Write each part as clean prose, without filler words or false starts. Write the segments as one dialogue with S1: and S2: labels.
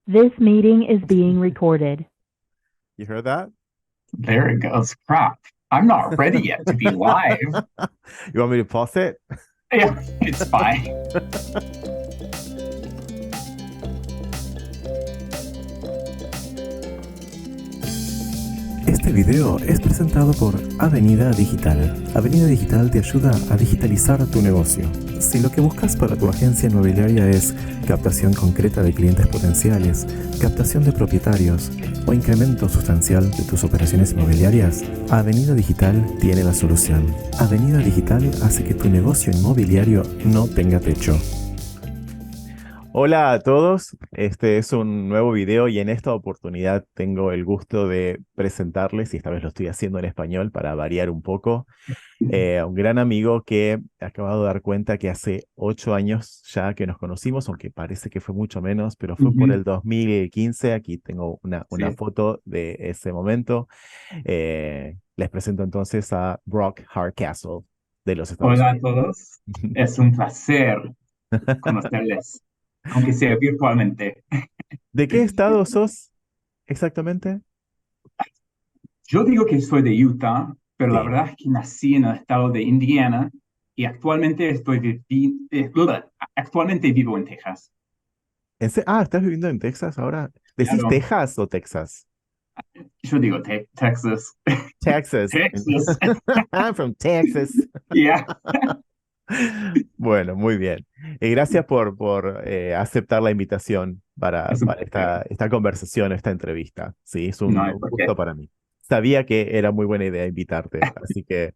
S1: This meeting is being recorded.
S2: You heard that?
S3: There it goes. Crap. I'm not ready yet to be live.
S2: You want me to pause it?
S3: Yeah, it's fine.
S4: Este video es presentado por Avenida Digital. Avenida Digital te ayuda a digitalizar tu negocio. Si lo que buscas para tu agencia inmobiliaria es captación concreta de clientes potenciales, captación de propietarios o incremento sustancial de tus operaciones inmobiliarias, Avenida Digital tiene la solución. Avenida Digital hace que tu negocio inmobiliario no tenga techo.
S2: Hola a todos, este es un nuevo video y en esta oportunidad tengo el gusto de presentarles, y esta vez lo estoy haciendo en español para variar un poco, a un gran amigo que he acabado de dar cuenta que hace 8 años ya que nos conocimos, aunque parece que fue mucho menos, pero fue por el 2015. Aquí tengo una
S3: Sí.
S2: foto de ese momento. Les presento entonces a Brock Hardcastle de los Estados
S3: Hola a
S2: Unidos.
S3: todos. Es un placer conocerles, aunque sea virtualmente.
S2: ¿De qué estado sos exactamente?
S3: Yo digo que soy de Utah, pero la
S2: Sí.
S3: verdad es que nací en el estado de Indiana y actualmente vivo en Texas.
S2: ¿Estás viviendo en Texas ahora? ¿Decís
S3: Claro.
S2: Texas o Texas?
S3: Yo digo Texas.
S2: Texas.
S3: Texas.
S2: I'm from Texas.
S3: Yeah.
S2: Bueno, muy bien. Y gracias por aceptar la invitación para,
S3: Es un
S2: para
S3: placer.
S2: esta conversación, esta entrevista. Sí, es
S3: No
S2: un
S3: hay por qué.
S2: gusto para mí. Sabía que era muy buena idea invitarte, así que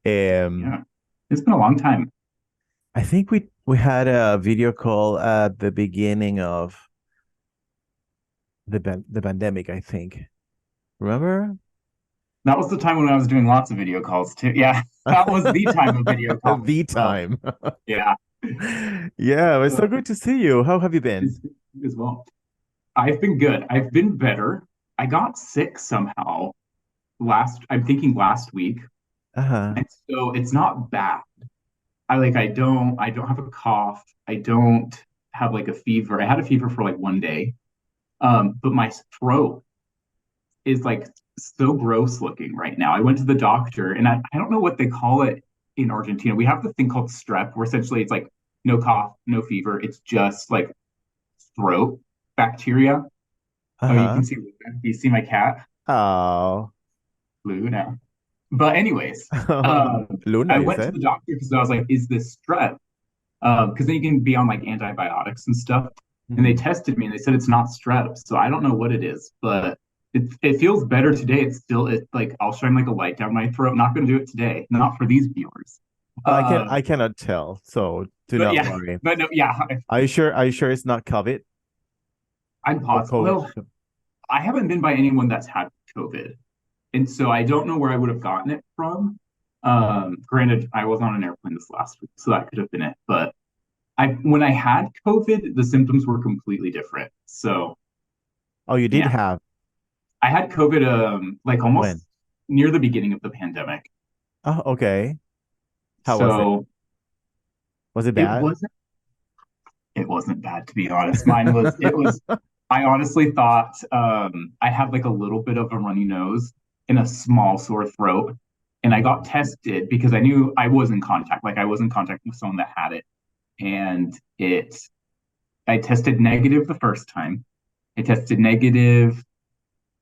S2: um,
S3: Yeah. It's been a long time.
S2: I think we had a video call at the beginning of the pandemic, I think. Remember?
S3: That was the time when I was doing lots of video calls too. Yeah, that was the time of video calls.
S2: The
S3: Well,
S2: time.
S3: yeah,
S2: Yeah, it's so
S3: uh,
S2: good to see you. How have you been?
S3: as well. I've been good. I've been better. I got sick somehow I'm thinking last week,
S2: Uh-huh.
S3: and so it's not bad. I don't have a cough. I don't have like a fever. I had a fever for like one day. But my throat is like so gross looking right now. I went to the doctor and I don't know what they call it in Argentina. We have the thing called strep, where essentially it's like no cough, no fever. It's just like throat bacteria. Oh, you
S2: Uh-huh.
S3: can see Luna. You see my cat,
S2: Oh.
S3: Luna. But anyways, um,
S2: Luna,
S3: I
S2: you
S3: went to
S2: said?
S3: the doctor because I was like, is this strep? Because then you can be on like antibiotics and stuff. And they
S2: Mhm.
S3: tested me and they said it's not strep. So I don't know what it is, but it feels better today. It's like I'll shine like a light down my throat. I'm not going to do it today, not for these viewers.
S2: I
S3: Um,
S2: cannot tell, so do
S3: but
S2: not
S3: yeah,
S2: worry.
S3: but no, yeah,
S2: Are you sure? Are you sure it's not COVID
S3: I'm
S2: or
S3: positive.
S2: COVID?
S3: Well, I haven't been by anyone that's had COVID, and so I don't know where I would have gotten it from. Granted, I was on an airplane this last week, so that could have been it. But I when I had COVID, the symptoms were completely different. So
S2: Oh, you did
S3: yeah,
S2: have.
S3: I had COVID like
S2: When?
S3: almost near the beginning of the pandemic.
S2: Oh, okay. How was it?
S3: So
S2: Was it
S3: it
S2: bad?
S3: wasn't it wasn't bad, to be honest. Mine was I honestly thought I had like a little bit of a runny nose and a small sore throat. And I got
S2: Mhm.
S3: tested because I knew I was in contact, like I was in contact with someone that had it. And I tested negative the first time. I tested negative.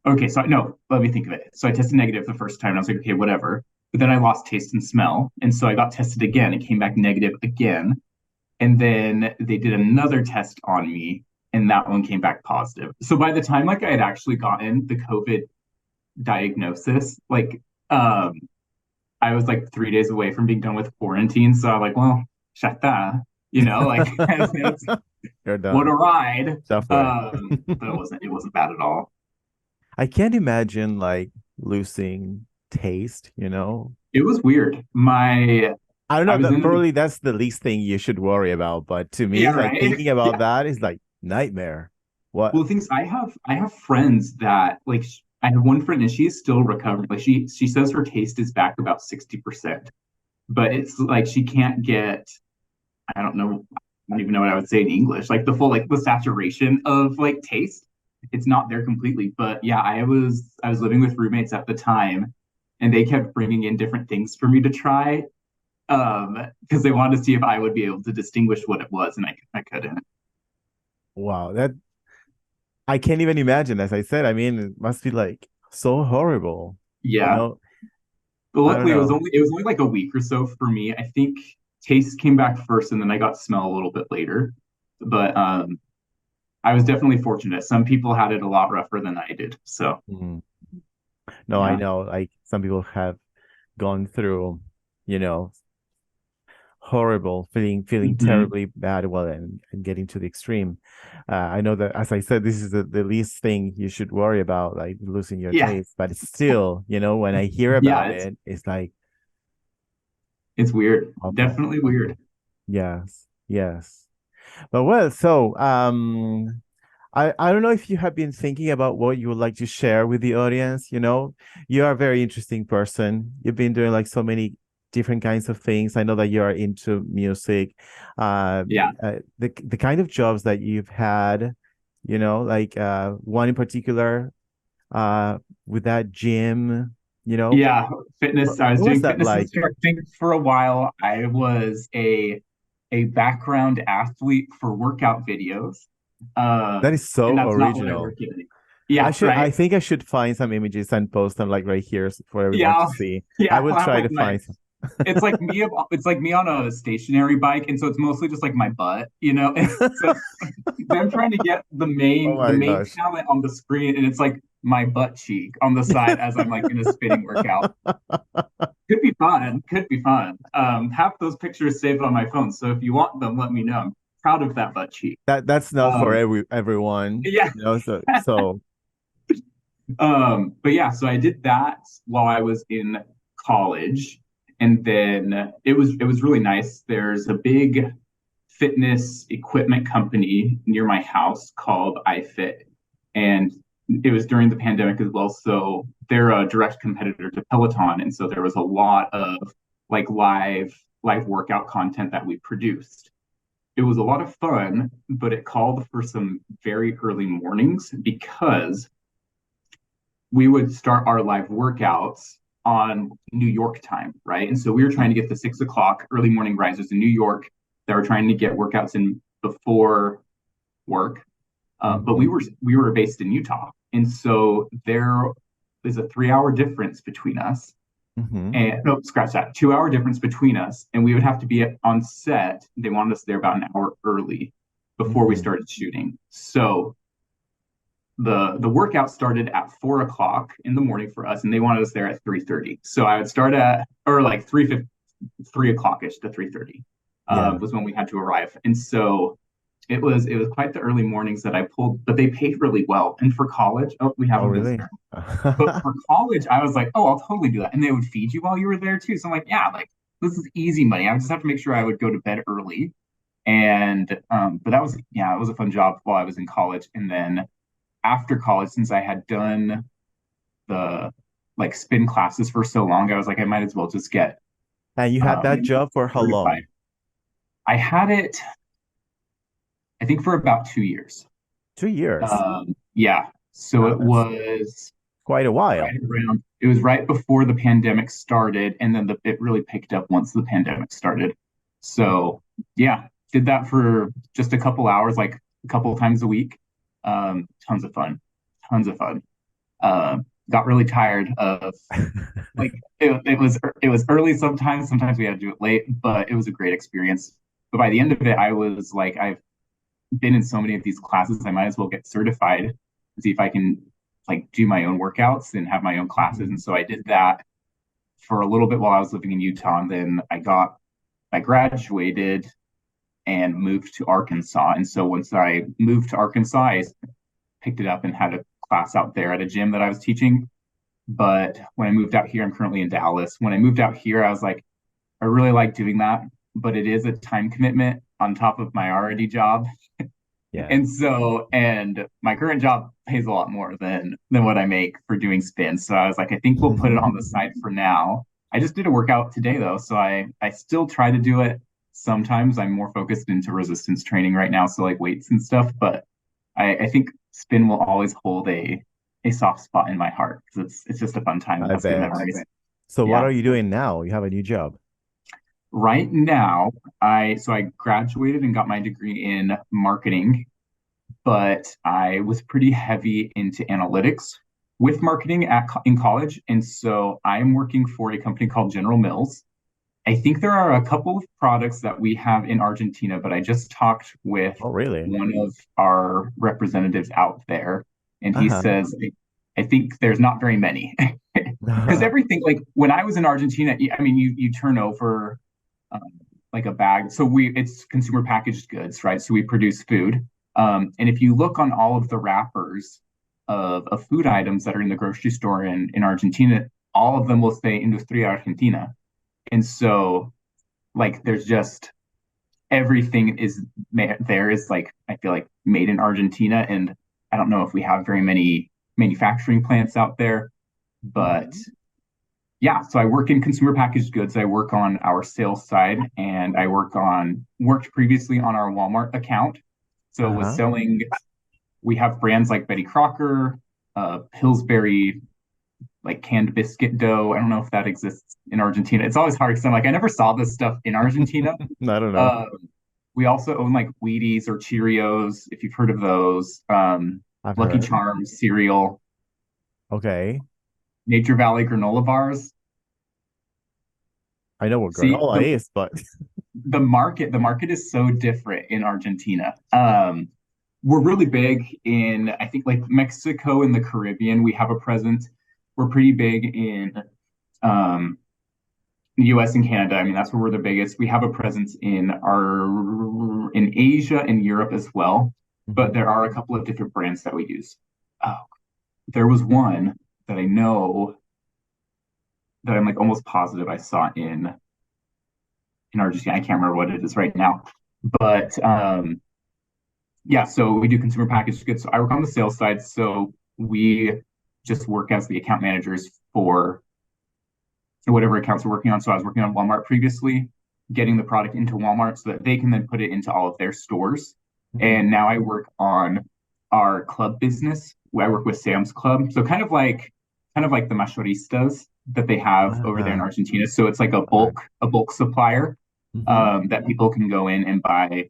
S3: Okay, so no, let me think of it. So I tested negative the first time, and I was like, okay, whatever. But then I lost taste and smell, and so I got tested again. It came back negative again, and then they did another test on me, and that one came back positive. So by the time like I had actually gotten the COVID diagnosis, like um, I was like 3 days away from being done with quarantine. So I'm like, well, shut that, like
S2: You're
S3: what a
S2: done.
S3: ride.
S2: Suffer.
S3: But it wasn't bad at all.
S2: I can't imagine like losing taste, you know?
S3: It was weird.
S2: I don't
S3: I
S2: know,
S3: was
S2: that
S3: in the
S2: probably that's the least thing you should worry about, but to me,
S3: Yeah,
S2: like
S3: right.
S2: thinking about
S3: Yeah.
S2: that is like nightmare. What?
S3: Well, things I have friends that like I have one friend and she's still recovering. Like she says her taste is back about 60%, but it's like she can't get I don't know. don't even know what I would say in English, like the full, like the saturation of like taste. It's not there completely. But yeah, I was living with roommates at the time, and they kept bringing in different things for me to try, because they wanted to see if I would be able to distinguish what it was, and I couldn't.
S2: Wow, that I can't even imagine. As I said, I mean, it must be like so horrible. You
S3: Yeah.
S2: know,
S3: But
S2: I don't
S3: luckily
S2: know.
S3: it was only like a week or so for me. I think taste came back first and then I got smell a little bit later. But I was definitely fortunate. Some people had it a lot rougher than I did. So
S2: Mm. No, I
S3: yeah.
S2: know. Like some people have gone through, you know, horrible, feeling
S3: Hmm.
S2: terribly bad, well, and getting to the extreme. I know that, as I said, this is the least thing you should worry about, like losing your
S3: Yeah.
S2: taste. But it's still, when I hear
S3: Yeah,
S2: about it, it's like
S3: it's weird.
S2: awful,
S3: Definitely weird.
S2: awful. Yes, yes. But well, so I don't know if you have been thinking about what you would like to share with the audience. You are a very interesting person. You've been doing like so many different kinds of things. I know that you are into music.
S3: Yeah.
S2: The kind of jobs that you've had, like one in particular, with that gym,
S3: Yeah.
S2: what,
S3: Fitness. I was
S2: what was
S3: doing
S2: that
S3: fitness
S2: like?
S3: instructing for a while. I was a background athlete for workout videos.
S2: That is
S3: And
S2: so
S3: that's not what I
S2: original.
S3: work in. Yeah,
S2: I
S3: right.
S2: think I should find some images and post them like right here for everyone to
S3: Yeah,
S2: see. I
S3: yeah.
S2: will
S3: I'll have
S2: try
S3: like
S2: to
S3: my
S2: find some.
S3: it's like me on a stationary bike, and so it's mostly just like my butt, you know. So I'm trying to get
S2: Oh
S3: the
S2: my
S3: main
S2: gosh.
S3: talent on the screen, and it's like my butt cheek on the side as I'm like in a spinning workout. Could be fun. Could be fun. Have those pictures saved on my phone, so if you want them, let me know. I'm proud of that butt cheek.
S2: That's not for
S3: Um,
S2: everyone,
S3: yeah.
S2: so
S3: But yeah, so I did that while I was in college, and then it was really nice. There's a big fitness equipment company near my house called iFit, and it was during the pandemic as well. So they're a direct competitor to Peloton, and so there was a lot of like live workout content that we produced. It was a lot of fun, but it called for some very early mornings because we would start our live workouts on New York time, right? And so we were trying to get the 6 o'clock early morning risers in New York that were trying to get workouts in before work. But we
S2: Mhm.
S3: were we were based in Utah, and so there is a 3 hour difference between us.
S2: Mhm.
S3: And no, scratch that, 2 hour difference between us, and we would have to be on set. They wanted us there about an hour early before we
S2: Mhm.
S3: started shooting. So the workout started at 4 o'clock in the morning for us, and they wanted us there at 3:30. So I would start at or like 3 o'clock ish to 3:30
S2: Yeah.
S3: was when we had to arrive, and so it was quite the early mornings that I pulled, but they paid really well. And for college, oh, we have
S2: Oh,
S3: a
S2: really?
S3: visitor. But for college, I was like, oh, I'll totally do that, and they would feed you while you were there too. So I'm like, yeah, like this is easy money. I just have to make sure I would go to bed early. And but that was yeah, it was a fun job while I was in college, and then after college, since I had done the like spin classes for so long, I was like, I might as well just get
S2: And you had that job for how
S3: certified.
S2: long?
S3: I had it, I think, for about 2 years.
S2: 2 years.
S3: Yeah. So
S2: Wow,
S3: it
S2: that's
S3: was
S2: quite a while.
S3: right around, it was right before the pandemic started, and then it really picked up once the pandemic started. So yeah, did that for just a couple hours, like a couple of times a week. Tons of fun, tons of fun. Got really tired of like it was early sometimes. Sometimes we had to do it late, but it was a great experience. But by the end of it, I was like, I've been in so many of these classes, I might as well get certified and see if I can like do my own workouts and have my own classes. And
S2: Mhm.
S3: so I did that for a little bit while I was living in Utah. And then I graduated and moved to Arkansas. And so once I moved to Arkansas, I picked it up and had a class out there at a gym that I was teaching. But when I moved out here, I'm currently in Dallas. When I moved out here, I was like, I really like doing that, but it is a time commitment on top of my already job.
S2: Yeah.
S3: And my current job pays a lot more than what I make for doing spins. So I was like, I think we'll put it on the side for now. I just did a workout today though, so I still try to do it sometimes. I'm more focused into resistance training right now, so like weights and stuff. But I think spin will always hold a soft spot in my heart because it's just a fun time. It
S2: I
S3: has good
S2: bet.
S3: memories.
S2: So what
S3: Yeah.
S2: are you doing now? You have a new job.
S3: Right now, I graduated and got my degree in marketing, but I was pretty heavy into analytics with marketing in college, and so I'm working for a company called General Mills. I think there are a couple of products that we have in Argentina, but I just talked with
S2: Oh, really?
S3: one of our representatives out there, and he
S2: Uh-huh.
S3: says, I think there's not very many. Because everything, like when I was in Argentina, I mean, you turn over um, like a bag. So it's consumer packaged goods, right? So we produce food. And if you look on all of the wrappers of food items that are in the grocery store in Argentina, all of them will say Industria Argentina. And so, like, there's just everything there is like, I feel like made in Argentina. And I don't know if we have very many manufacturing plants out there, but yeah, so I work in consumer packaged goods. I work on our sales side and I worked previously on our Walmart account. So was
S2: Uh-huh.
S3: selling, we have brands like Betty Crocker, Pillsbury, like canned biscuit dough. I don't know if that exists in Argentina. It's always hard because I'm like, I never saw this stuff in Argentina.
S2: I don't know.
S3: Uh, we also own like Wheaties or Cheerios, if you've heard of those.
S2: I've
S3: Lucky
S2: heard.
S3: Charms cereal,
S2: Okay.
S3: Nature Valley granola bars.
S2: I know what
S3: See,
S2: granola is, but
S3: the market is so different in Argentina. We're really big in, I think, like Mexico and the Caribbean. We have a presence. We're pretty big in the US and Canada. I mean, that's where we're the biggest. We have a presence in Asia and Europe as well, but there are a couple of different brands that we use. Oh, there was one that I know that I'm like almost positive I saw in Argentina. I can't remember what it is right now, but yeah. So we do consumer packaged goods. So I work on the sales side. So we just work as the account managers for whatever accounts we're working on. So I was working on Walmart previously, getting the product into Walmart so that they can then put it into all of their stores. And now I work on our club business. Where I work with Sam's Club. So kind of like the mayoristas that they have over there in Argentina. So it's like a bulk supplier that people can go in and buy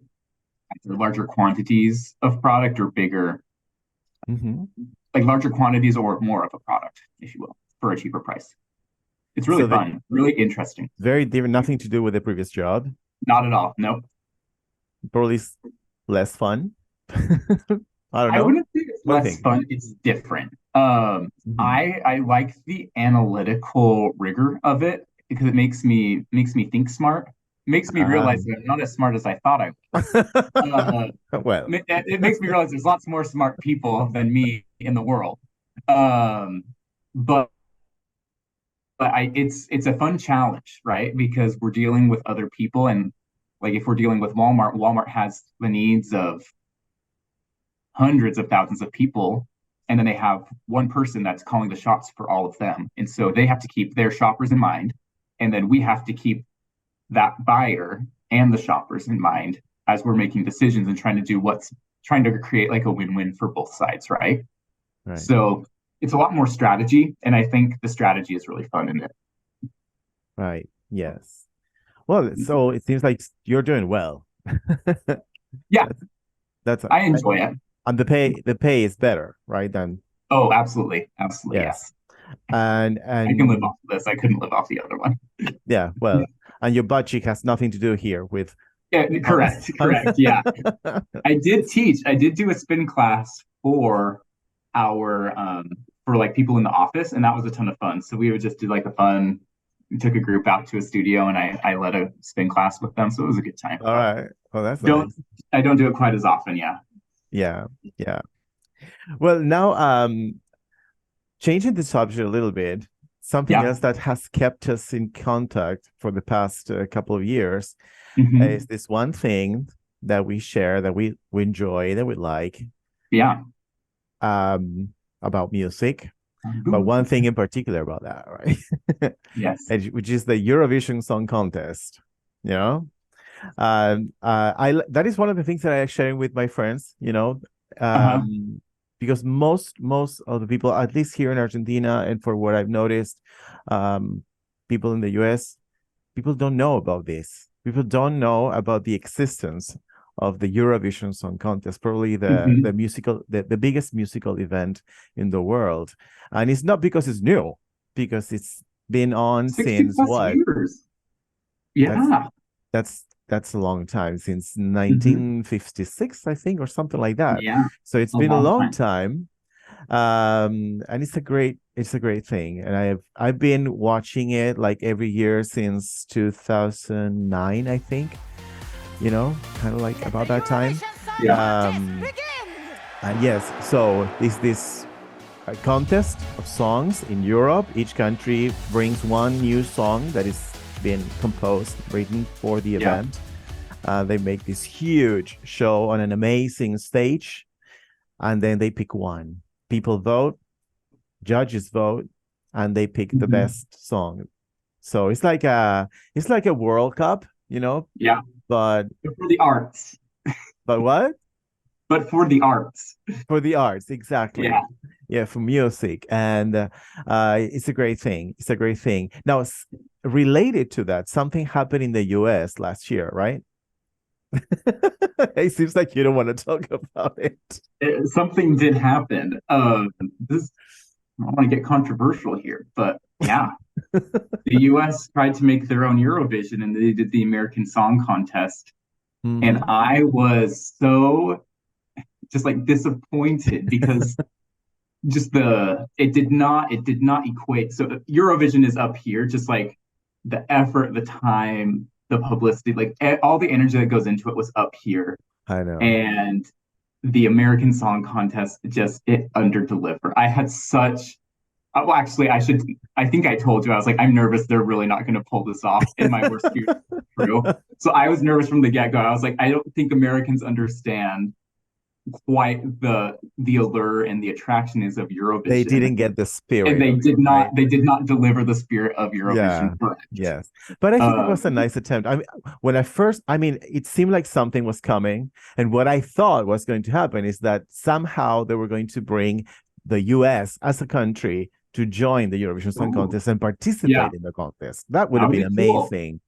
S3: either larger quantities of product or bigger, like larger quantities or more of a product, if you will, for a cheaper price. It's really fun, really interesting.
S2: Very different, nothing to do with the previous job.
S3: Not at all. Nope.
S2: Probably less fun. I don't
S3: I
S2: know.
S3: wouldn't say it's less fun. It's different. I like the analytical rigor of it because it makes me think smart. Makes me realize that I'm not as smart as I thought I was.
S2: Well,
S3: it makes me realize there's lots more smart people than me in the world. But it's a fun challenge, right? Because we're dealing with other people, and like if we're dealing with Walmart, Walmart has the needs of hundreds of thousands of people, and then they have one person that's calling the shots for all of them. And so they have to keep their shoppers in mind, and then we have to keep that buyer and the shoppers in mind as we're making decisions and trying to create like a win-win for both sides, right? So it's a lot more strategy, and I think the strategy is really fun in it.
S2: Right. Yes. Well, so it seems like you're doing well.
S3: Yeah. I enjoy it.
S2: And the pay is better, right?
S3: Oh, absolutely. Absolutely. Yes.
S2: And
S3: I can live off of this. I couldn't live off the other one.
S2: Yeah, well, and your budget has nothing to do here with
S3: correct. Yeah. I did do a spin class for our for like people in the office, and that was a ton of fun. So we would just do like we took a group out to a studio and I led a spin class with them. So it was a good time.
S2: All right. Well, that's
S3: nice. I don't do it quite as often, yeah.
S2: Yeah. Well, now changing the subject a little bit, something else that has kept us in contact for the past couple of years is this one thing that we share, that we enjoy, that we like.
S3: Yeah.
S2: About music. But one thing in particular about that, right?
S3: Yes.
S2: Which is the Eurovision Song Contest, you know? That is one of the things that I share with my friends,
S3: Uh-huh.
S2: because most of the people, at least here in Argentina, and for what I've noticed, um, people in the US, people don't know about this. People don't know about the existence of the Eurovision Song Contest, probably
S3: Mhm.
S2: the biggest musical event in the world. And it's not because it's new, because it's been on
S3: 60
S2: since
S3: plus
S2: what?
S3: years.
S2: That's
S3: Yeah.
S2: that's a long time, since
S3: Mhm.
S2: 1956, I think, or something like that.
S3: Yeah.
S2: So it's
S3: A
S2: been a
S3: long
S2: long
S3: time.
S2: time. And it's a great thing. And I've been watching it like every year since 2009, I think, kind of like about that time.
S3: Yeah.
S2: And yes, so this contest of songs in Europe. Each country brings one new song that is been composed, written for the
S3: Yeah.
S2: event. They make this huge show on an amazing stage, and then they pick one. People vote, judges vote, and they pick the
S3: Mhm.
S2: best song. So it's like a World Cup,
S3: Yeah.
S2: but
S3: But for the arts.
S2: what?
S3: But for the arts.
S2: For the arts, exactly.
S3: Yeah.
S2: Yeah, for music. And it's a great thing. It's a great thing. Now, related to that, something happened in the US last year, right? It seems like you don't want to talk about it.
S3: Something did happen. This I don't want to get controversial here, but yeah, the US tried to make their own Eurovision and they did the American Song Contest. And
S2: Hmm.
S3: I was so just like disappointed because just it did not equate. So Eurovision is up here, just like the effort, the time, the publicity, like all the energy that goes into it was up here.
S2: I know.
S3: And the American Song Contest just it underdelivered. I had such well, actually, I think I told you, I was like, I'm nervous. They're really not going to pull this off. And my worst fear is true. So I was nervous from the get go. I was like, I don't think Americans understand quite the allure and the attraction is of
S2: They
S3: Eurovision.
S2: didn't get the
S3: And
S2: spirit
S3: they
S2: of it,
S3: did not
S2: right?
S3: they did not deliver the spirit of
S2: Yeah.
S3: Eurovision correct.
S2: Yes. But I think it was a
S3: Um,
S2: nice attempt. I mean, it seemed like something was coming. And what I thought was going to happen is that somehow they were going to bring the US as a country to join the Eurovision Song
S3: ooh,
S2: Contest and
S3: yeah,
S2: participate in the contest. That would
S3: that
S2: have
S3: would
S2: been
S3: be cool.
S2: amazing.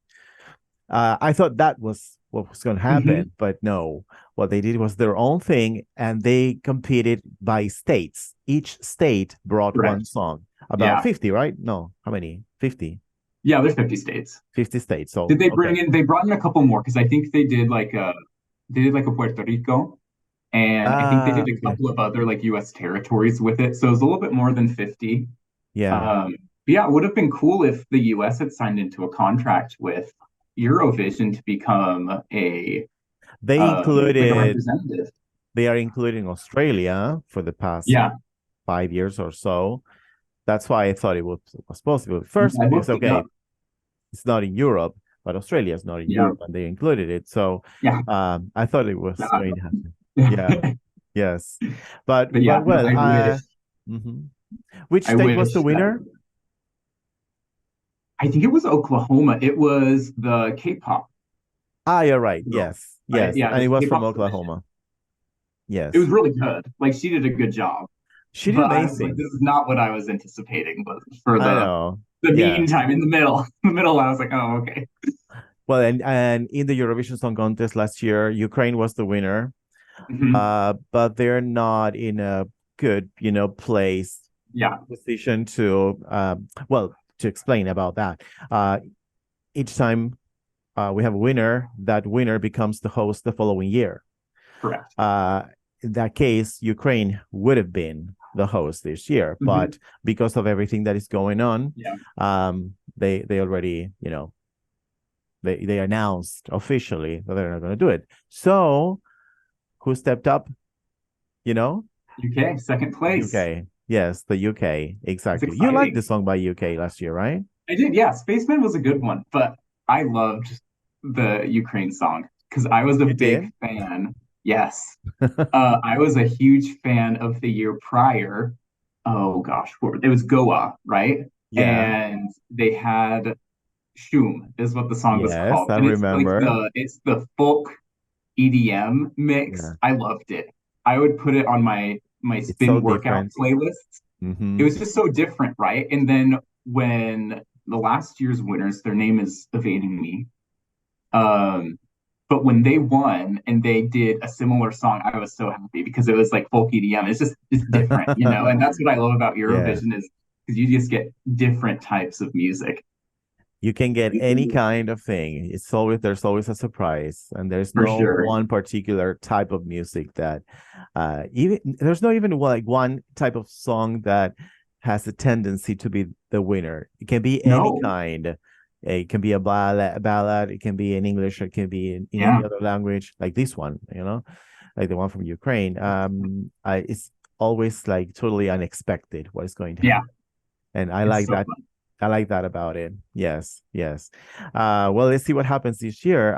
S2: I thought that was what was going to
S3: Hmm.
S2: happen, but no. What they did was their own thing, and they competed by states. Each state brought one
S3: Correct.
S2: song. About
S3: Yeah.
S2: 50, right? No, how many? 50.
S3: Yeah, there's 50 states.
S2: 50 states.
S3: Did
S2: So,
S3: they
S2: okay.
S3: bring in they brought in a couple more because I think they did like a Puerto Rico. And I think they did a
S2: Yeah,
S3: couple of other like US territories with it. So it was a little bit more than 50.
S2: yeah.
S3: But yeah, it would have been cool if the US had signed into a contract with Eurovision to become
S2: They
S3: like a
S2: included,
S3: representative.
S2: they are including Australia for the past
S3: Yeah,
S2: 5 years or so. That's why I thought it was possible. First,
S3: I
S2: because,
S3: looked it
S2: okay,
S3: up.
S2: it's not in Europe, but Australia is not in
S3: Yeah,
S2: Europe, and they included it. So
S3: yeah.
S2: I thought it was
S3: Uh,
S2: going to happen. Yeah, yes. But
S3: but yeah,
S2: but
S3: no,
S2: well, mhm. Which
S3: I
S2: state was
S3: wish
S2: the
S3: that
S2: winner?
S3: I think it was Oklahoma. It was the K-pop
S2: Ah, you're right.
S3: girl,
S2: Yes,
S3: right?
S2: yes.
S3: Yeah,
S2: And it
S3: the
S2: was from
S3: K-pop submission.
S2: Oklahoma.
S3: It was
S2: Yes.
S3: really good. Like she did a good job.
S2: She did
S3: But I was like, this
S2: amazing.
S3: is not what I was anticipating. But for
S2: I
S3: the
S2: know.
S3: the
S2: Yeah.
S3: meantime, in the middle, in the middle, I was like, oh, okay.
S2: Well, and in the Eurovision Song Contest last year, Ukraine was the winner.
S3: Hmm.
S2: But they're not in a good, place,
S3: Yeah.
S2: position to explain about that. Uh, each time we have a winner, that winner becomes the host the following year.
S3: Correct.
S2: In that case, Ukraine would have been the host this year,
S3: Hmm.
S2: but because of everything that is going on,
S3: Yeah.
S2: they already, they announced officially that they're not going to do it. So who stepped up? You know,
S3: UK, second place.
S2: UK. Yes, the UK.
S3: It's
S2: Exactly. You liked the
S3: exciting.
S2: song by UK last year, right?
S3: I did. Yeah. Spaceman was a good one, but I loved the Ukraine song because I was a
S2: You
S3: big
S2: did?
S3: fan. Yes. I was a huge fan of the year prior. Oh gosh, it was Goa, right?
S2: Yeah.
S3: And they had Shum is what the song was
S2: Yes,
S3: called.
S2: I
S3: And it's like
S2: remember.
S3: it's the folk EDM mix.
S2: Yeah,
S3: I loved it. I would put it on my
S2: it's so
S3: spin workout
S2: different.
S3: playlist. It
S2: Hmm.
S3: was just so different, right? And then when the last year's winners, their name is evading me. Um, but when they won and they did a similar song, I was so happy because it was like folk EDM. It's different, you know, and that's what I love about
S2: Yeah.
S3: Eurovision is because you just get different types of music
S2: You can get any kind of thing. There's always a surprise, and there's
S3: for
S2: no
S3: sure.
S2: one particular type of music that even there's not even like one type of song that has a tendency to be the winner. It can be any
S3: No,
S2: kind. It can be a ballad, it can be in English, it can be in
S3: yeah,
S2: any other language, like this one, like the one from Ukraine. It's always like totally unexpected what is going to
S3: yeah,
S2: happen. And I
S3: it's
S2: like
S3: so
S2: that
S3: fun.
S2: I like that about it. Yes, yes. Well, let's see what happens this year.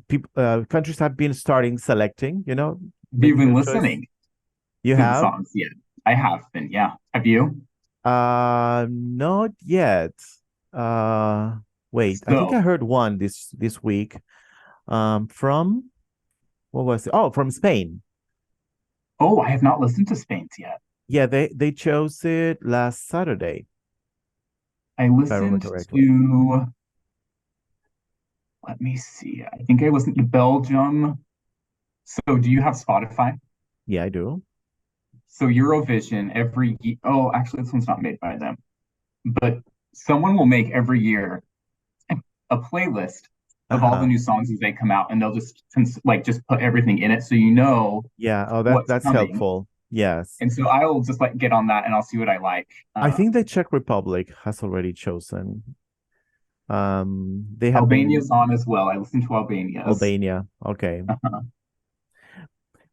S2: People, countries have been starting selecting,
S3: Have you
S2: making
S3: been
S2: their choice.
S3: listening
S2: You
S3: to the
S2: have?
S3: songs yet? I have been, yeah. Have you?
S2: Not yet. Uh, Wait, I think I
S3: So,
S2: heard one this week. From what was it? Oh, from Spain.
S3: oh, I have not listened to Spain's yet.
S2: Yeah, they chose it last Saturday,
S3: I
S2: if I remember
S3: listened
S2: correctly.
S3: to, let me see. I think I listened to Belgium. So, do you have Spotify?
S2: Yeah, I do.
S3: So, Eurovision every year. Oh, actually, this one's not made by them, but someone will make every year a playlist of all the
S2: Uh-huh.
S3: new songs as they come out, and they'll just put everything in it so you know
S2: Yeah. Oh,
S3: what's
S2: that's
S3: coming.
S2: helpful. Yes.
S3: And so I'll just like get on that and I'll see what I like.
S2: I think the Czech Republic has already chosen. They have been
S3: Albania's on as well. I listen to Albania's.
S2: Albania. Okay.
S3: Uh-huh.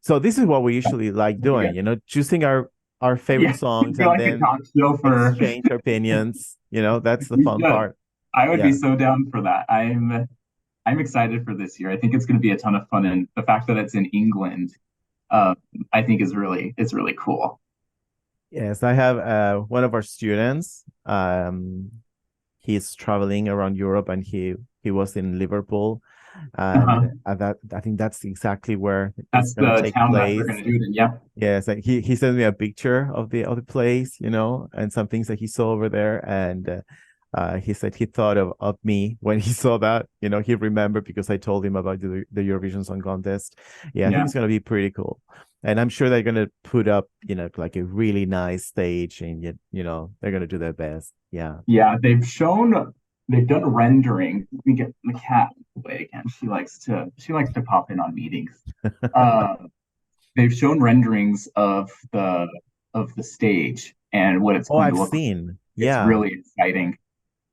S2: So this is what we usually like
S3: That'd be
S2: doing,
S3: good.
S2: choosing our favorite
S3: Yeah,
S2: songs
S3: it'd be
S2: and
S3: like a
S2: then
S3: talk show for.
S2: exchange opinions. That's the
S3: We
S2: fun
S3: should.
S2: part.
S3: I would be
S2: Yeah.
S3: so down for that. I'm excited for this year. I think it's going to be a ton of fun, and the fact that it's in England, uh, I think is really cool.
S2: Yes, I have one of our students. He's traveling around Europe and he was in Liverpool.
S3: Uh-huh.
S2: And I think that's exactly where it's
S3: That's
S2: gonna
S3: the
S2: take
S3: town that they're
S2: place.
S3: going to do it in. Yeah,
S2: Yes, and he sent me a picture of the place, and some things that he saw over there, and he said he thought of me when he saw that. He remembered because I told him about the Eurovision Song Contest. Yeah, I think
S3: yeah,
S2: it's gonna be pretty cool, and I'm sure they're gonna put up, like a really nice stage, and yet, they're gonna do their best. Yeah.
S3: yeah. They've done rendering. Let me get the cat away again. She likes to pop in on meetings. Uh, they've shown renderings of the stage and what it's
S2: Oh,
S3: going to
S2: I've
S3: look like.
S2: seen.
S3: It's
S2: Yeah.
S3: really exciting.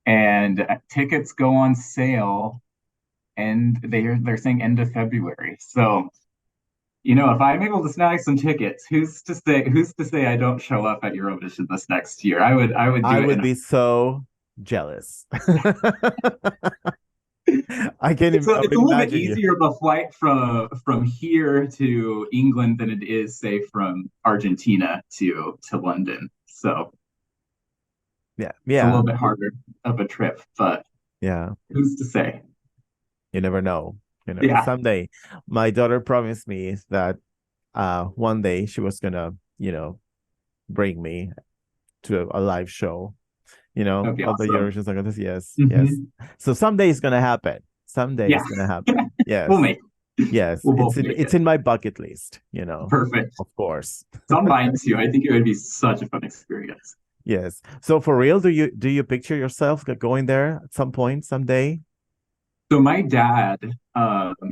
S3: And tickets go on sale, and they're saying end of February. So, if I'm able to snag some tickets, who's to say I don't show up at Eurovision this next year? I would
S2: I
S3: do it
S2: would
S3: in a.
S2: be so jealous. I can
S3: It's a,
S2: I
S3: it's a
S2: would
S3: little bit
S2: imagine you.
S3: easier of a flight from here to England than it is, say, from Argentina to London. So
S2: Yeah,
S3: it's a
S2: yeah,
S3: little bit harder of a trip, but
S2: yeah.
S3: who's to say?
S2: You never know.
S3: Yeah.
S2: Someday, my daughter promised me that one day she was gonna, bring me to a live show,
S3: That'd be
S2: of the
S3: awesome.
S2: Eurovision Song Contest. Yes, yes.
S3: Hmm.
S2: So someday it's gonna happen. Someday
S3: Yeah,
S2: it's gonna happen.
S3: we'll
S2: Yes,
S3: make
S2: yes.
S3: we'll
S2: It's
S3: both
S2: in
S3: make
S2: it's
S3: it.
S2: in my bucket list.
S3: Perfect.
S2: Of course.
S3: It's on mine too. I think it would be such a fun experience.
S2: Yes. So for real, do you picture yourself going there at some point, someday?
S3: So my dad,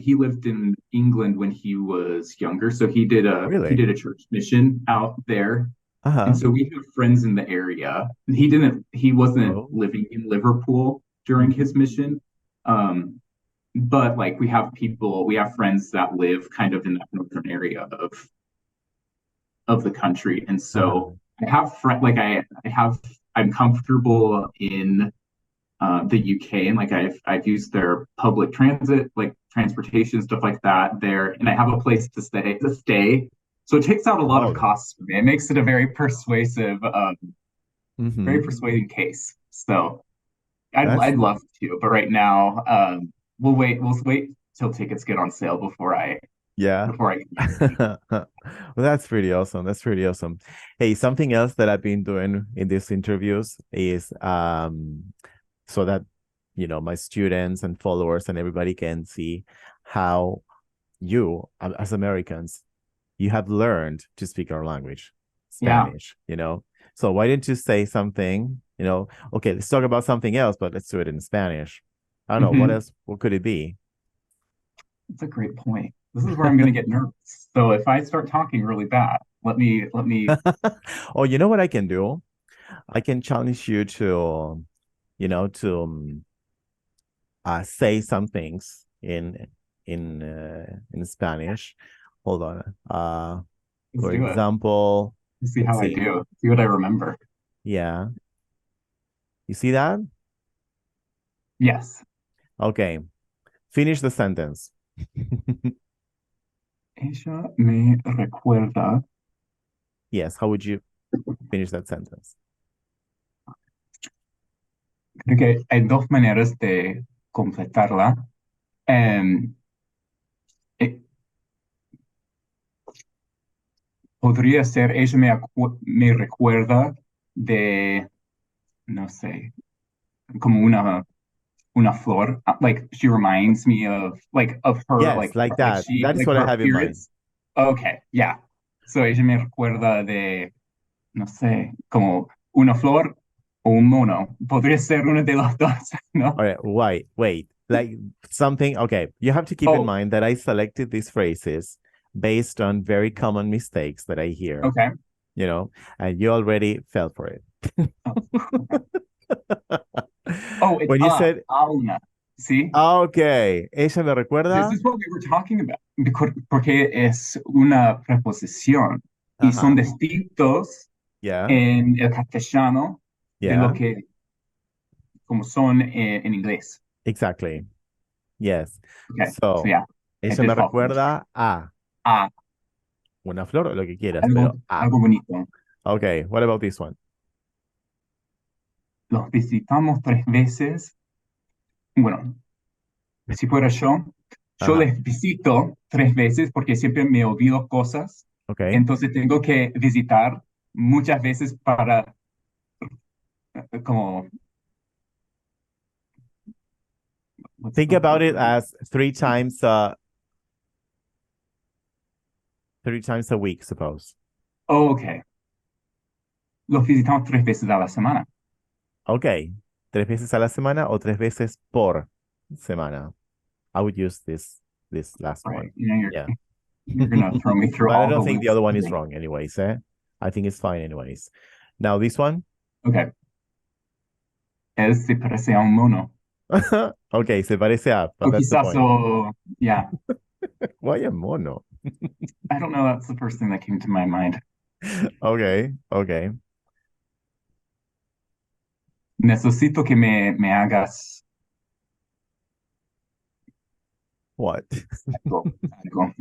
S3: he lived in England when he was younger. So he
S2: Really?
S3: did a church mission out there. And
S2: Uh-huh.
S3: so we have friends in the area. He wasn't
S2: Oh.
S3: living in Liverpool during
S2: Mhm.
S3: his mission. Um, but like we have friends that live kind of in that northern area of the country. And so
S2: Uh-huh.
S3: I have I'm comfortable in the UK, and like I've used their public transit, like transportation, stuff like that there, and I have a place to stay. So it takes out a lot of
S2: Oh.
S3: costs for me. It makes it a very persuasive, very
S2: Hmm.
S3: persuading case. So
S2: That's
S3: I'd love to, but right now, we'll wait till tickets get on sale
S2: yeah.
S3: before I.
S2: Well, that's pretty awesome. That's pretty awesome. Hey, something else that I've been doing in these interviews is so that my students and followers and everybody can see how you, as Americans, you have learned to speak our language,
S3: Yeah.
S2: Spanish, So why didn't you say something, okay, let's talk about something else, but let's do it in Spanish. I don't know, what else, what could it be?
S3: That's a great point. This is where I'm going to get nervous. So if I start talking really bad, let me.
S2: Oh, you know what I can do? I can challenge you to, to say some things in Spanish. Hold on.
S3: Let's
S2: For
S3: do it.
S2: example,
S3: Let's see
S2: let's
S3: how I
S2: see.
S3: do. See what I remember.
S2: Yeah. You see that?
S3: Yes.
S2: Okay. Finish the sentence.
S3: Ella me recuerda.
S2: Yes. How would you finish that sentence?
S3: Creo que hay dos maneras de completarla. Em, eh, podría ser, ella me recuerda de, no sé, como una flor. Like she reminds me of her,
S2: Yes, like
S3: like
S2: that.
S3: she,
S2: That is
S3: like
S2: what I
S3: her
S2: have in mind.
S3: appearance. Okay, yeah. So ella me recuerda de, no sé, como una flor o un mono. Podría ser una de las dos, ¿no?
S2: All right, wait. Like something, okay. You have to keep in
S3: Oh,
S2: mind that I selected these phrases based on very common mistakes that I hear,
S3: okay.
S2: And you already fell for it.
S3: Oh, it's
S2: When you said,
S3: una. See?
S2: okay, ella me recuerda.
S3: This is what we were talking about. Porque es una preposición y son
S2: Uh-huh.
S3: distintos
S2: Yeah,
S3: en el castellano de lo
S2: yeah,
S3: que como son en inglés.
S2: exactly. Yes.
S3: Okay, so
S2: So,
S3: yeah, I
S2: ella
S3: did
S2: me
S3: fall for it.
S2: recuerda a
S3: Ah,
S2: una flor o lo que quieras, pero a.
S3: algo bonito.
S2: Okay, what about this one?
S3: Los visitamos 3 veces. Bueno, si fuera yo
S2: Ajá.
S3: les visito 3 veces porque siempre me olvido cosas.
S2: Okay.
S3: Entonces tengo que visitar muchas veces para como
S2: Think about it as three times a week, suppose.
S3: Oh, ok. Los visitamos 3 veces a la semana.
S2: Okay. 3 veces a la semana o 3 veces por semana. I would use this last one.
S3: Right. You're
S2: Yeah.
S3: gonna throw me through
S2: But I
S3: all
S2: don't
S3: the
S2: think the
S3: loops
S2: other one is
S3: today.
S2: wrong anyways, eh? I think it's fine anyways. Now this one.
S3: Okay. Él se parece a un mono.
S2: Okay, se parece a, but
S3: O
S2: that's the
S3: quizás,
S2: point.
S3: yeah.
S2: Why a mono?
S3: I don't know. That's the first thing that came to my mind.
S2: Okay.
S3: Necesito que me hagas
S2: What?
S3: algo.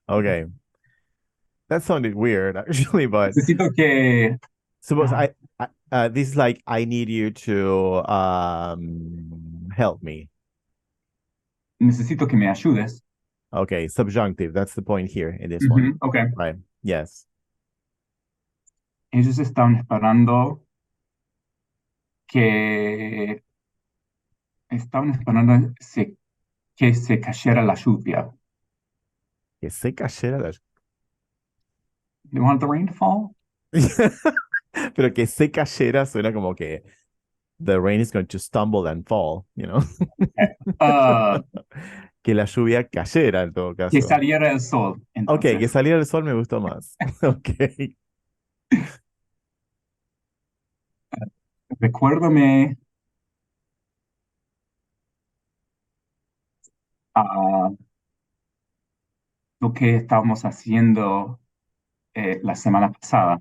S2: Okay. That sounded weird actually, but
S3: Necesito que
S2: suppose this is like I need you to help me.
S3: necesito que me ayudes.
S2: Okay, subjunctive. That's the point here in this one.
S3: Okay.
S2: Right. Yes.
S3: Ellos estaban esperando que que se cayera la lluvia.
S2: Que se cayera la...
S3: They want the rain to fall?
S2: Pero que se cayera suena como que the rain is going to stumble and fall, Que la lluvia cayera en todo caso.
S3: Que saliera el sol.
S2: Ok,
S3: Entonces.
S2: que saliera el sol me gustó más. Ok.
S3: Recuérdame lo que estábamos haciendo la semana pasada.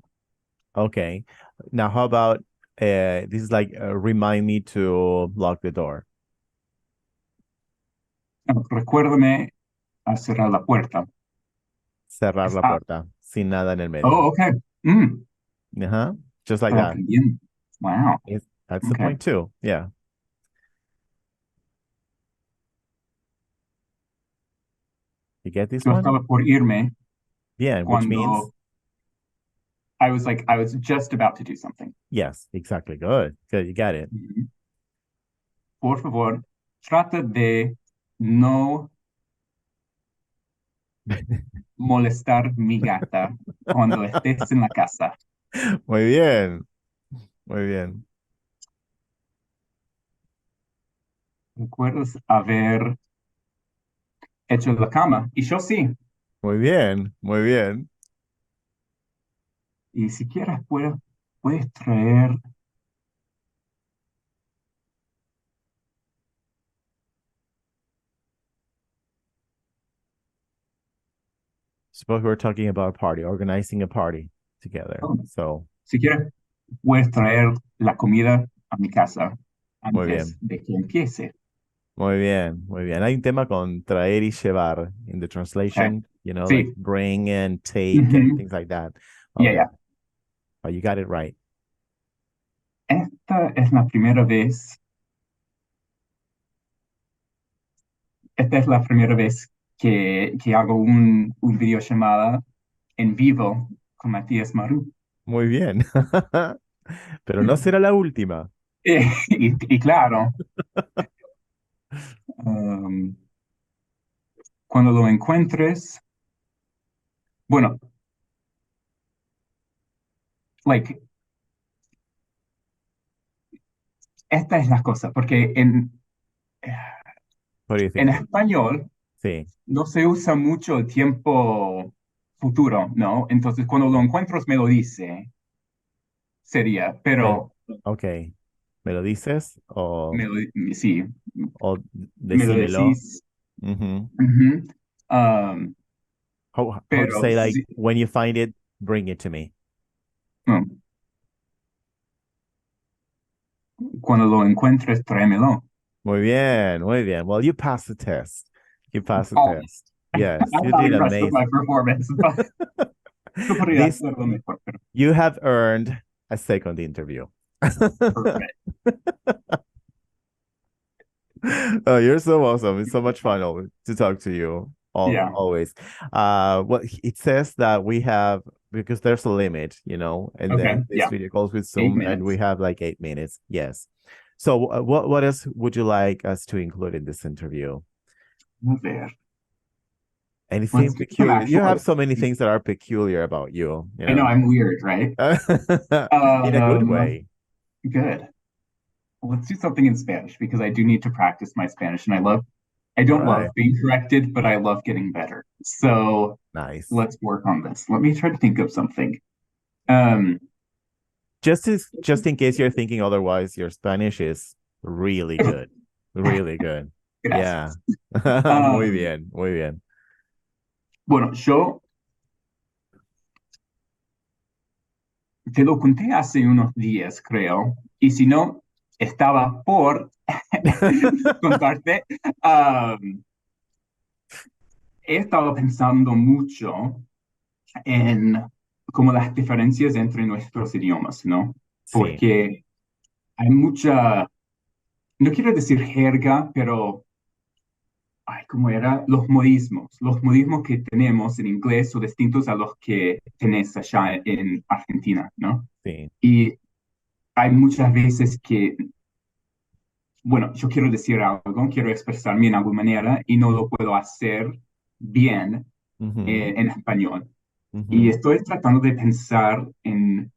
S2: Okay. Now, how about this is like remind me to lock the door.
S3: Recuérdame a cerrar la puerta.
S2: Cerrar la puerta sin nada en el medio.
S3: Oh, okay. Mm.
S2: Just like that.
S3: Wow.
S2: That's the point too. Yeah. You get this
S3: Yo
S2: one?
S3: estaba por irme
S2: Bien, which means
S3: cuando I was just about to do something.
S2: yes, exactly. Good. Good, you got it.
S3: Ujú. Por favor, trata de no molestar mi gata cuando estés en la casa.
S2: Muy bien, muy bien.
S3: ¿Recuerdas haber hecho la cama? Y yo sí.
S2: Muy bien, muy bien.
S3: Y si quieres, puedes traer.
S2: Suppose we're talking about a party, organizing a party together.
S3: Oh,
S2: So,
S3: si quieres, puedes traer la comida a mi casa
S2: muy
S3: antes
S2: bien.
S3: de que empiece.
S2: Muy bien, muy bien. Hay un tema con traer y llevar in the
S3: Okay.
S2: translation, like
S3: Sí.
S2: bring and take and
S3: Ujú.
S2: things like that.
S3: Yeah,
S2: Okay.
S3: yeah.
S2: But you got it right.
S3: Esta es la primera vez. Esta es la primera vez que hago un videollamada en vivo con Matías Maru.
S2: Muy bien. Pero no será la última.
S3: Y claro, um, cuando lo encuentres, bueno, like, esta es la cosa, porque
S2: What do you
S3: en
S2: think?
S3: español
S2: Sí.
S3: no se usa mucho el tiempo futuro, ¿no? Entonces, cuando lo encuentros, me lo dice, sería,
S2: Me-
S3: pero
S2: ok. ¿Me lo dices
S3: sí,
S2: o
S3: me lo
S2: decímelo?
S3: decís.
S2: Ujú.
S3: Ujú. Um,
S2: How to
S3: pero
S2: say like
S3: sí,
S2: when you find it, bring it to me.
S3: no, cuando lo encuentres, tráemelo.
S2: Muy bien, muy bien. Well, you passed the test. You passed the
S3: Oh,
S2: test. Yes,
S3: I'm
S2: you
S3: not
S2: did
S3: impressed with my
S2: amazing.
S3: performance, but yo podría
S2: This
S3: hacerlo mejor, pero
S2: you have earned a second interview.
S3: perfect.
S2: Oh, you're so awesome. It's so much fun to talk to you
S3: Yeah.
S2: always. Well, it says that we have because there's a limit, and
S3: Okay.
S2: then this
S3: Yeah.
S2: video calls with
S3: 8
S2: Zoom, and we
S3: minutes.
S2: have like 8 minutes. Yes. So, what else would you like us to include in this interview?
S3: A ver.
S2: Anything
S3: Let's do some
S2: peculiar? You have
S3: actual.
S2: so many things that are peculiar about you,
S3: I know I'm weird, right?
S2: in a good way.
S3: Good. Let's do something in Spanish because I do need to practice my Spanish, and I
S2: All
S3: don't
S2: right.
S3: love being corrected, but I love getting better. So
S2: Nice.
S3: let's work on this. Let me try to think of something. Um,
S2: Just in case you're thinking otherwise, your Spanish is really good. Really good. Yeah.
S3: Gracias.
S2: Muy bien, muy bien.
S3: Bueno, yo te lo conté hace unos días, creo, y si no, estaba por contarte. He estado pensando mucho en como las diferencias entre nuestros idiomas, ¿no?
S2: Sí.
S3: Porque hay mucha, no quiero decir jerga, pero, ay, ¿cómo era? Los modismos que tenemos en inglés son distintos a los que tenés allá en Argentina, ¿no?
S2: Sí.
S3: Y hay muchas veces que, bueno, yo quiero decir algo, quiero expresarme en alguna manera y no lo puedo hacer bien
S2: Ujú,
S3: en español. Y
S2: ujú.
S3: estoy tratando de pensar en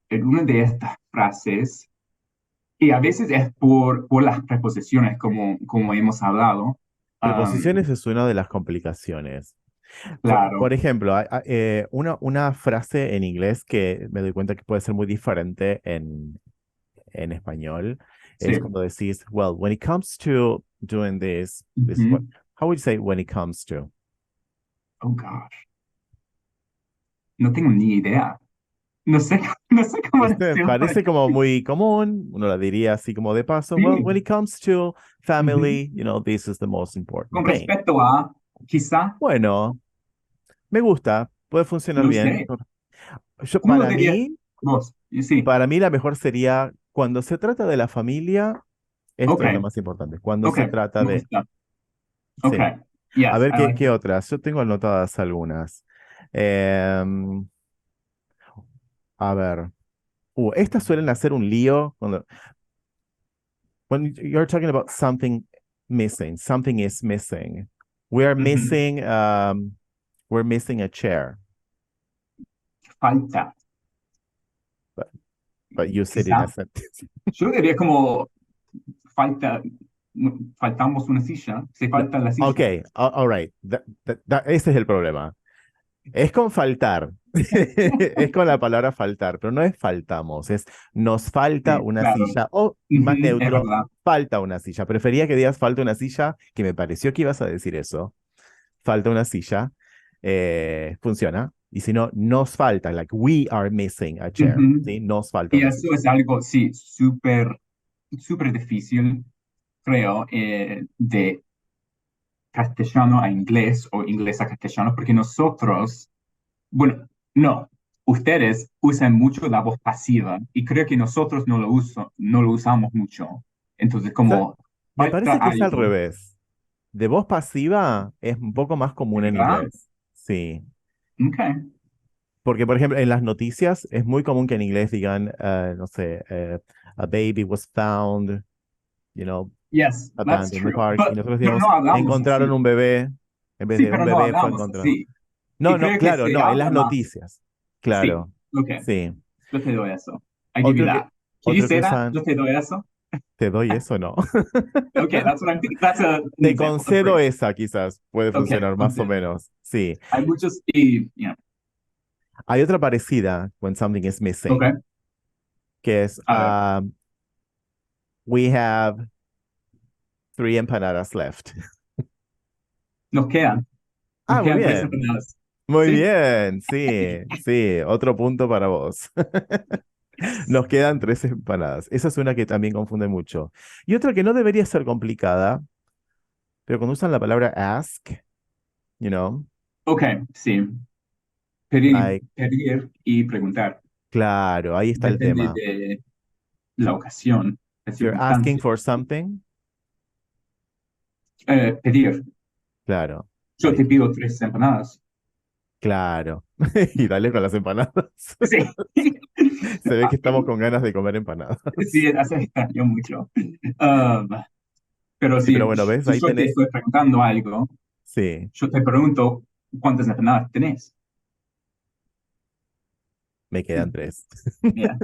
S3: una de estas frases, y a veces es por las preposiciones, como hemos hablado. Um,
S2: Preposiciones es una de las complicaciones. Por
S3: claro,
S2: ejemplo, una frase en inglés que me doy cuenta que puede ser muy diferente en español es
S3: sí.
S2: cuando decís, well, when it comes to doing this is what,
S3: Ujú.
S2: how would you say when it comes to?
S3: Oh, gosh. No tengo ni idea. No sé, no sé cómo
S2: ¿Viste?
S3: decirlo.
S2: Parece como muy común, uno la diría así como de paso, well, when
S3: Sí.
S2: it comes to
S3: Ujú.
S2: family, this is the most important
S3: Con
S2: thing.
S3: respecto a, quizá,
S2: Bueno, me gusta, puede funcionar
S3: no
S2: bien.
S3: sé.
S2: Yo,
S3: ¿Cómo lo dirías vos? Y sí.
S2: para mí la mejor sería cuando se trata de la familia, esto
S3: Ok,
S2: es lo más importante. Cuando
S3: ok.
S2: se trata
S3: Me
S2: de,
S3: gusta. Ok.
S2: sí,
S3: Yes,
S2: A ver,
S3: I like
S2: ¿qué
S3: it.
S2: otras? Yo tengo anotadas algunas. Em, a ver. Estas suelen hacer un lío cuando when you're talking about something missing, something is missing. We are
S3: Ujú.
S2: missing we're missing a chair,
S3: Falta,
S2: but you said in a
S3: quizá.
S2: sentence.
S3: Yo diría como falta, faltamos una silla, se
S2: No,
S3: falta la silla.
S2: okay, all right. Ese es el problema. Es con faltar. Es con la palabra faltar, pero no es faltamos, es nos falta
S3: Sí,
S2: una
S3: claro.
S2: silla o más
S3: Ujú, es
S2: neutro,
S3: verdad.
S2: falta una silla. Prefería que digas falta una silla, que me pareció que ibas a decir eso. Falta una silla. Funciona. Y si no, nos falta, like we are missing a chair.
S3: Ujú.
S2: ¿Sí? Nos falta
S3: Y
S2: una
S3: eso
S2: silla.
S3: es algo, sí, súper, súper difícil, creo, de castellano a inglés o inglés a castellano, porque nosotros, bueno, no, ustedes usan mucho la voz pasiva y creo que nosotros no lo usamos mucho. Entonces, como
S2: Me
S3: falta
S2: parece que es al
S3: algo,
S2: revés. De voz pasiva es un poco más común en
S3: ¿verdad?
S2: inglés. Sí.
S3: Ok.
S2: Porque, por ejemplo, en las noticias es muy común que en inglés digan, no sé, a baby was found, you know,
S3: Yes, that's
S2: abandoned in the
S3: true.
S2: park. Y nosotros
S3: Pero
S2: decimos,
S3: no hablamos
S2: encontraron
S3: así.
S2: un bebé, en vez
S3: Sí,
S2: de un
S3: pero no
S2: bebé fue
S3: hablamos
S2: encontrado.
S3: así. Y
S2: No, no,
S3: creo que
S2: claro,
S3: se
S2: no, en las
S3: habla más.
S2: noticias.
S3: Sí,
S2: Claro,
S3: ok.
S2: sí.
S3: Yo te doy eso. I give you
S2: Otro que,
S3: that. Can you
S2: otro que
S3: say that?
S2: usan,
S3: Yo te doy eso.
S2: te doy eso, no.
S3: Okay, that's what I'm thinking. That's an
S2: Te
S3: example, a
S2: concedo
S3: phrase.
S2: esa, quizás, puede
S3: Okay,
S2: funcionar más o
S3: concedo.
S2: menos. Sí.
S3: Hay muchos y,
S2: Hay otra parecida, when something is
S3: okay,
S2: missing, que es,
S3: a ver,
S2: we have 3 empanadas left.
S3: nos quedan, nos
S2: Muy
S3: quedan tres
S2: bien.
S3: empanadas.
S2: Muy
S3: Sí,
S2: bien, sí, sí, otro punto para vos.
S3: yes.
S2: Nos quedan 3 empanadas. Esa es una que también confunde mucho. Y otra que no debería ser complicada, pero cuando usan la palabra ask, you know,
S3: Okay, sí.
S2: like,
S3: Pedir y preguntar.
S2: claro, ahí está el
S3: Depende
S2: tema.
S3: de la ocasión, la
S2: If you're asking
S3: circunstancia.
S2: for something,
S3: Pedir.
S2: claro,
S3: Yo
S2: ahí
S3: te
S2: está.
S3: pido tres empanadas.
S2: Claro. Y dale con las empanadas.
S3: Sí.
S2: Se ve que estamos con ganas de comer empanadas.
S3: Sí, hace extraño mucho. Um, pero
S2: Sí,
S3: si,
S2: pero bueno, ¿ves?
S3: si
S2: Ahí
S3: yo te
S2: tenés.
S3: estoy preguntando algo,
S2: Sí,
S3: yo te pregunto cuántas empanadas tenés.
S2: me quedan 3.
S3: Yeah.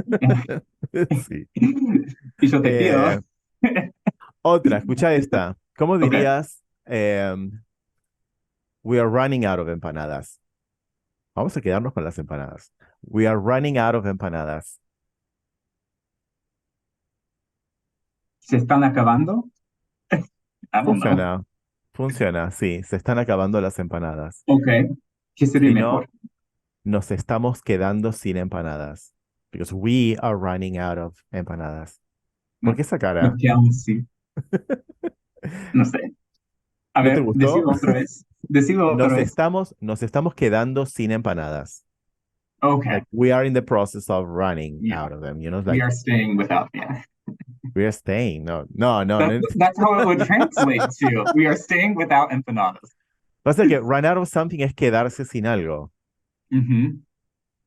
S2: Sí.
S3: Y yo te pido.
S2: Eh, Otra, escucha esta. ¿Cómo
S3: Ok,
S2: dirías? We are running out of empanadas. Vamos a quedarnos con las empanadas. We are running out of empanadas.
S3: ¿se están acabando? I don't know.
S2: Funciona, funciona, sí, se están acabando las empanadas.
S3: Ok, ¿qué sería
S2: Si
S3: mejor?
S2: no, nos estamos quedando sin empanadas. Because we are running out of empanadas. ¿Por
S3: No,
S2: qué esa
S3: nos
S2: cara?
S3: quedamos así. No sé. A
S2: ¿No te
S3: ver,
S2: gustó?
S3: decido otra vez. Decido otra vez.
S2: Nos estamos quedando sin empanadas.
S3: Ok,
S2: Like we are in the process of running
S3: yeah.
S2: out of them, you know,
S3: We
S2: like
S3: are staying without, yeah.
S2: we are staying. No, no, no, no.
S3: That's how it would translate to. We are staying without empanadas.
S2: Pasa que run out of something es quedarse sin algo.
S3: Mhm.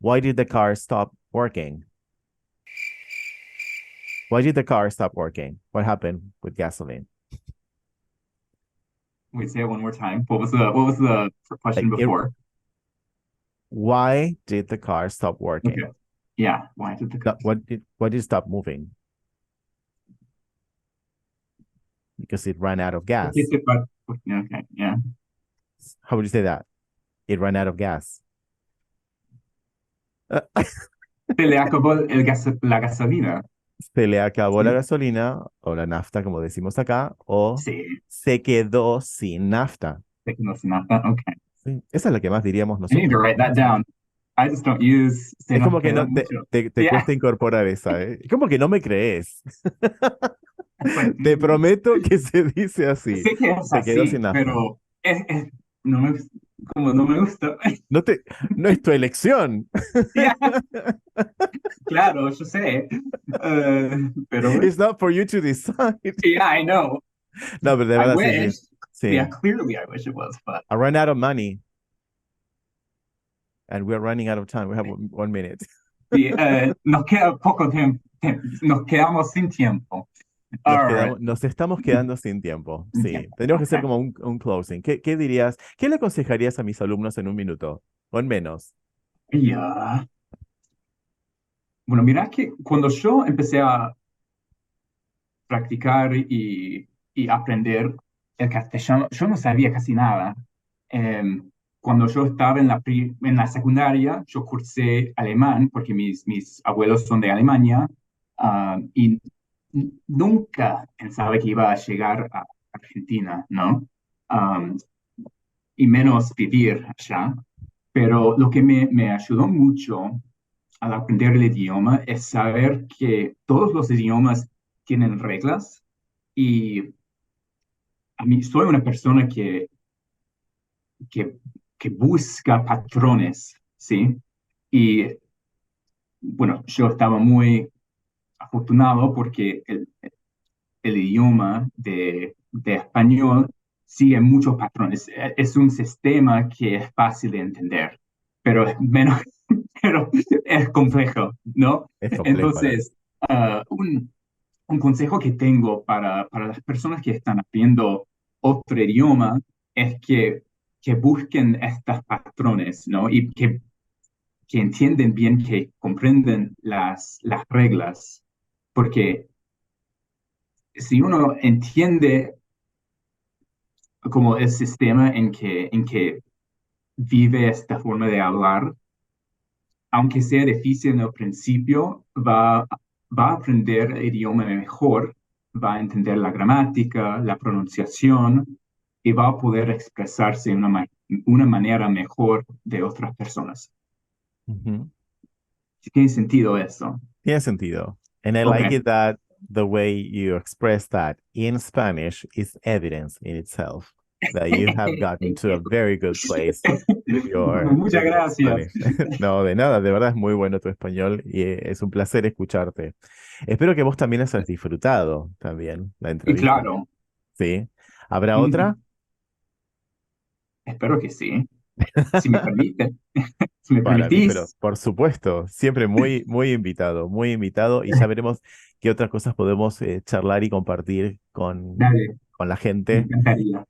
S2: Why did the car stop working? Why did the car stop working? What happened with gasoline?
S3: Wait, say it one more time. What was the
S2: Like
S3: question before?
S2: why did the car stop
S3: Okay.
S2: working?
S3: Yeah. Why did the
S2: No, why did it stop moving? Because it ran out of gas.
S3: Okay, yeah.
S2: How would you say that? It ran out of gas.
S3: Se le acabó la gasolina.
S2: Se le acabó la
S3: Sí.
S2: gasolina o la nafta, como decimos acá, o
S3: Sí.
S2: se quedó sin nafta.
S3: Sé que no se nota. Okay.
S2: Sí, esa es la que más diríamos
S3: I need to
S2: nosotros.
S3: write that down. I just don't use se
S2: Es
S3: nos
S2: como que
S3: queda
S2: no
S3: mucho.
S2: te
S3: Yeah.
S2: cuesta incorporar esa, ¿eh? Es como que no me crees.
S3: It's like,
S2: Te prometo que se dice así.
S3: sé que es
S2: Se quedó
S3: así,
S2: sin nafta.
S3: pero no me, como no me gusta.
S2: No es tu elección.
S3: Yeah, claro, yo sé. Pero
S2: It's not for you to decide.
S3: yeah, I know.
S2: No, pero de
S3: I
S2: verdad, sí, sí.
S3: wish.
S2: Sí.
S3: Yeah, clearly I wish it was, but
S2: I ran out of money. And we're running out of time. We have 1 minute.
S3: sí, nos queda poco tiempo. Nos quedamos sin tiempo. All right.
S2: Nos estamos quedando sin tiempo.
S3: Sin
S2: Sí,
S3: tiempo,
S2: tenemos que hacer
S3: okay.
S2: como un closing. ¿Qué dirías? ¿Qué le aconsejarías a mis alumnos en 1 minuto? O en menos.
S3: Ya. Bueno, mira que cuando yo empecé a practicar y aprender el castellano, yo no sabía casi nada. Cuando yo estaba en la secundaria, yo cursé alemán porque mis abuelos son de Alemania, y nunca pensaba que iba a llegar a Argentina, ¿no? Um, y menos vivir allá. Pero lo que me ayudó mucho al aprender el idioma es saber que todos los idiomas tienen reglas y a mí soy una persona que, que busca patrones, ¿sí? Y bueno, yo estaba muy afortunado porque el idioma de español sigue muchos patrones. Es un sistema que es fácil de entender, pero es menos, pero es complejo, ¿no?
S2: Es complejo.
S3: Entonces, un consejo que tengo para las personas que están aprendiendo otro idioma es que busquen estos patrones, ¿no? Y que entienden bien, que comprenden las reglas, porque si uno entiende como el sistema en que vive esta forma de hablar, aunque sea difícil en el principio, va a aprender el idioma mejor, va a entender la gramática, la pronunciación y va a poder expresarse de una manera mejor de otras personas.
S2: Ujú.
S3: ¿Tiene sentido eso?
S2: Tiene sentido. And I
S3: Okay.
S2: like it that the way you express that in Spanish is evidence in itself that you have gotten to a very good place with your
S3: Muchas gracias.
S2: Spanish. No, de nada, de verdad es muy bueno tu español y es un placer escucharte. Espero que vos también hayas disfrutado también la
S3: Y
S2: entrevista.
S3: claro,
S2: ¿Sí? ¿Habrá otra?
S3: espero que sí. Si me permite, si me
S2: Para mí, pero
S3: permitís.
S2: por supuesto, siempre muy invitado y ya veremos qué otras cosas podemos charlar y compartir
S3: Dale,
S2: con la
S3: me
S2: gente
S3: encantaría.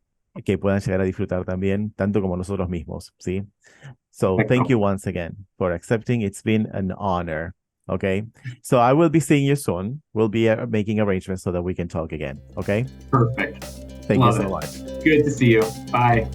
S2: que puedan llegar a disfrutar también, tanto como nosotros mismos, ¿sí? So thank
S3: Perfecto.
S2: you once again for accepting. It's been an honor. Okay. So I will be seeing you soon. We'll be making arrangements so that we can talk again. Okay.
S3: Perfect.
S2: Thank
S3: Love
S2: you so
S3: it.
S2: much.
S3: Good to see you. Bye.